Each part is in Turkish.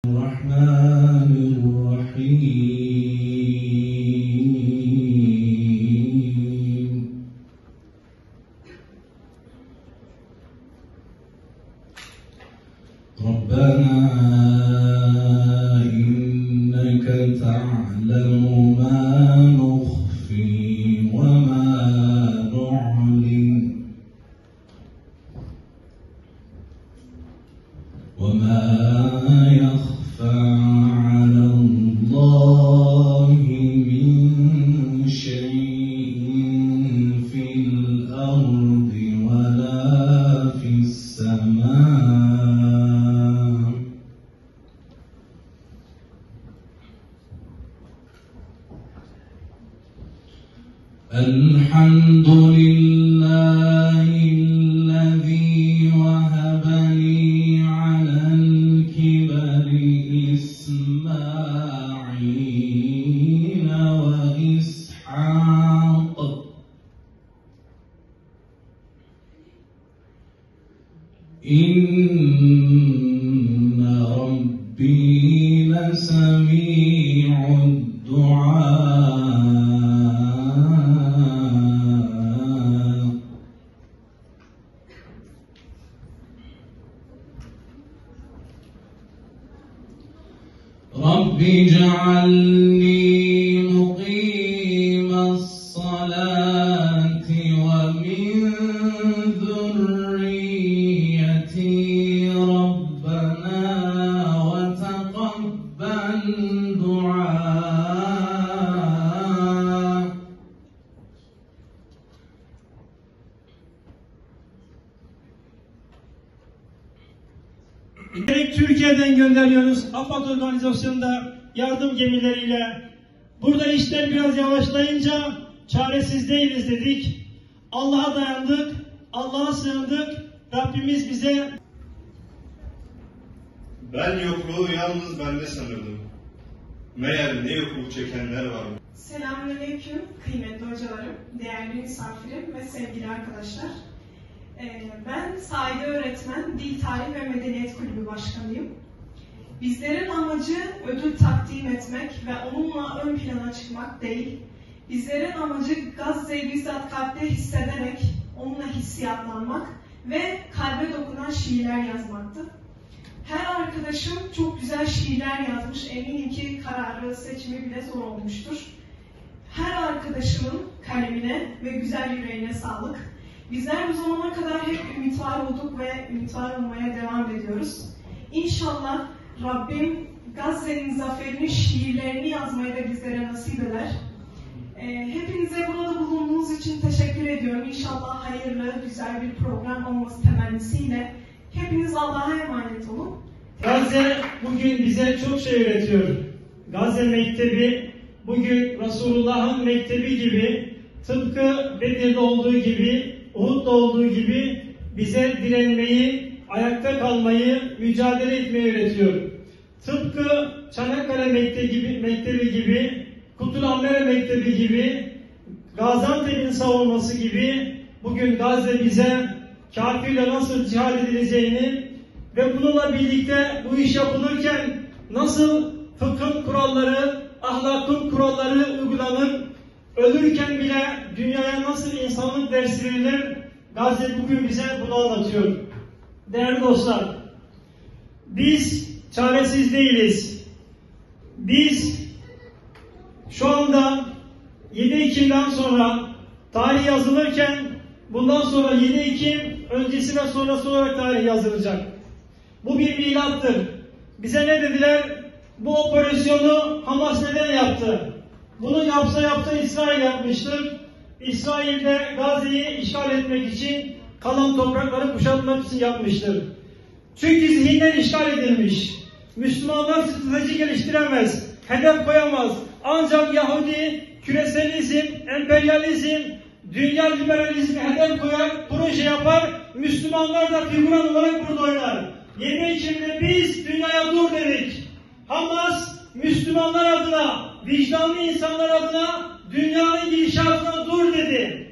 الرحمن الرحيم ربنا إنك تعلم ما نخفي وما نعلن وما يخفى على الله من شيء في الأرض ولا في السماء الحمد لله الذي وهب لي على الكبر إسماعيل وإسحاق إن ربي لسميع الدعاء رب اجعلني مقيم الصلاة ومن ذريتي ربنا وتقبل دعاء Türkiye'den gönderiyoruz. AFAD organizasyonunda yardım gemileriyle. Burada işler biraz yavaşlayınca çaresiz değiliz dedik. Allah'a dayandık, Allah'a sığındık. Rabbimiz bize... Ben yokluğu yalnız bende sanırdım. Meğer ne yokluk çekenler var. Selamünaleyküm kıymetli hocalarım, değerli misafirim ve sevgili arkadaşlar. Ben Saide Öğretmen, Dil, Tarih ve Medeniyet Kulübü Başkanıyım. Bizlerin amacı ödül takdim etmek ve onunla ön plana çıkmak değil. Bizlerin amacı Gazze'yi bizzat kalpte hissederek onunla hissiyatlanmak ve kalbe dokunan şiirler yazmaktı. Her arkadaşım çok güzel şiirler yazmış. Eminim ki kararı, seçimi bile zor olmuştur. Her arkadaşımın kalemine ve güzel yüreğine sağlık. Bizler bu zamana kadar hep ümit var olduk ve ümit var olmaya devam ediyoruz. İnşallah Rabbim Gazze'nin zaferini, şiirlerini yazmayı da bizlere nasip eder. Hepinize burada bulunduğunuz için teşekkür ediyorum. İnşallah hayırlı, güzel bir program olması temennisiyle. Hepiniz Allah'a emanet olun. Gazze bugün bize çok şey öğretiyor. Gazze Mektebi bugün Resulullah'ın mektebi gibi, tıpkı Bedir'de olduğu gibi, Uhud'da olduğu gibi bize direnmeyi, ayakta kalmayı, mücadele etmeyi öğretiyor. Tıpkı Çanakkale Mektebi gibi, Kutluammere Mektebi gibi, Gaziantep'in savunması gibi bugün Gazze bize kafirle nasıl cihad edileceğini ve bununla birlikte bu iş yapılırken nasıl fıkhın kuralları, ahlakın kuralları uygulanır, ölürken bile dünyaya nasıl insanlık dersi verilir, Gazze bugün bize bunu anlatıyor. Değerli dostlar, biz çaresiz değiliz. Biz şu anda 7 Ekim'den sonra tarih yazılırken bundan sonra 7 Ekim öncesi ve sonrası olarak tarih yazılacak. Bu bir milattır. Bize ne dediler? Bu operasyonu Hamas neden yaptı? Bunu yapsa İsrail yapmıştır. İsrail de Gazze'yi işgal etmek için, kalan toprakları kuşatmak için yapmıştır. Çünkü zihinler işgal edilmiş. Müslümanlar strateji geliştiremez, hedef koyamaz. Ancak Yahudi, küreselizm, emperyalizm, dünya liberalizmi hedef koyar, proje yapar. Müslümanlar da figüran olarak burada oynar. 7 Ekim'de biz dünyaya dur dedik. Hamas, Müslümanlar adına, vicdanlı insanlar adına dünyanın gidişatına dur dedi.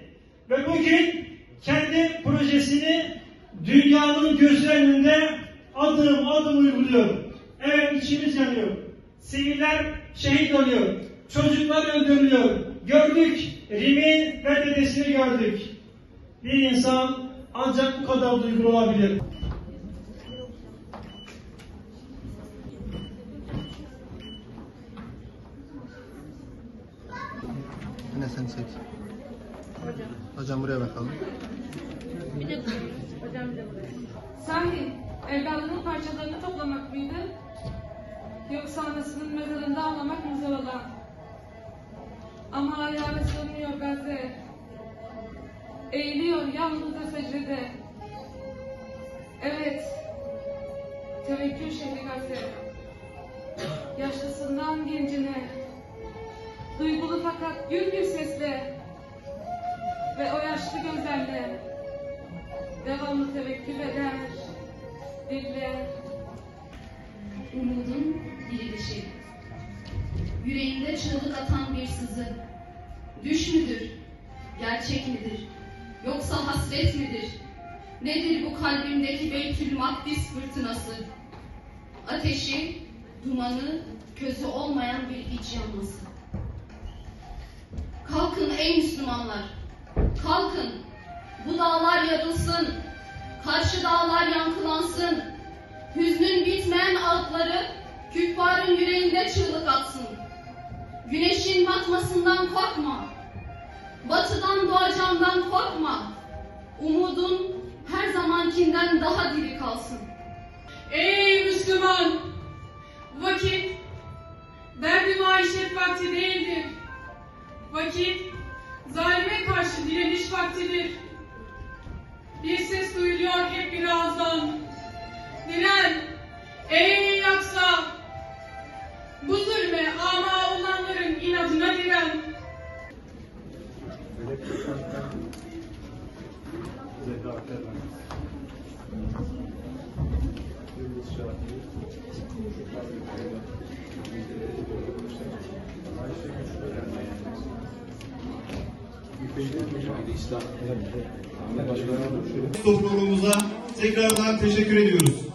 Ve bugün kendi projesini dünyanın gözü önünde adım adım uyguluyor. Evet, içimiz yanıyor. Siviller şehit oluyor. Çocuklar öldürülüyor. Gördük. Rim'in ve dedesini gördük. Bir insan ancak bu kadar duygulu olabilir. Yine sen çek. Hocam buraya bakalım. Bir de hocam bir de buraya. Sahi evladının parçalarını toplamak mıydı? Yoksa anasının mezarında ağlamak mı zor olan? Ama ayağı sığmıyor Gazze. Eğiliyor yalnızca secdede. Evet. Tevekkül şehri Gazze. Yaşlısından gencine. Duygulu fakat gür bir sesle. Ve o yaşlı gözlerle devamlı tevekkül eder, dille. Umudun dirilişi. Yüreğinde çığlık atan bir sızı. Düş müdür? Gerçek midir? Yoksa hasret midir? Nedir bu kalbimdeki Beytül Makdis fırtınası? Ateşi, dumanı, közü olmayan bir iç yanması. Kalkın ey Müslümanlar! Kalkın! Bu dağlar yarılsın! Karşı dağlar yankılansın! Hüznün bitmeyen ağıtları küffarın yüreğinde çığlık atsın. Güneşin batmasından korkma. Batıdan doğacağından korkma. Umudun her zamankinden daha diri kalsın. Ey Müslüman! Vakit derdi maişet vakti değildir. Vakit zalime karşı direniş vaktidir. Bir ses duyuluyor hep bir ağızdan. Diren, ey Aksa! Bu zulme ama olanların inadına diren. Topluluğumuza tekrardan teşekkür ediyoruz.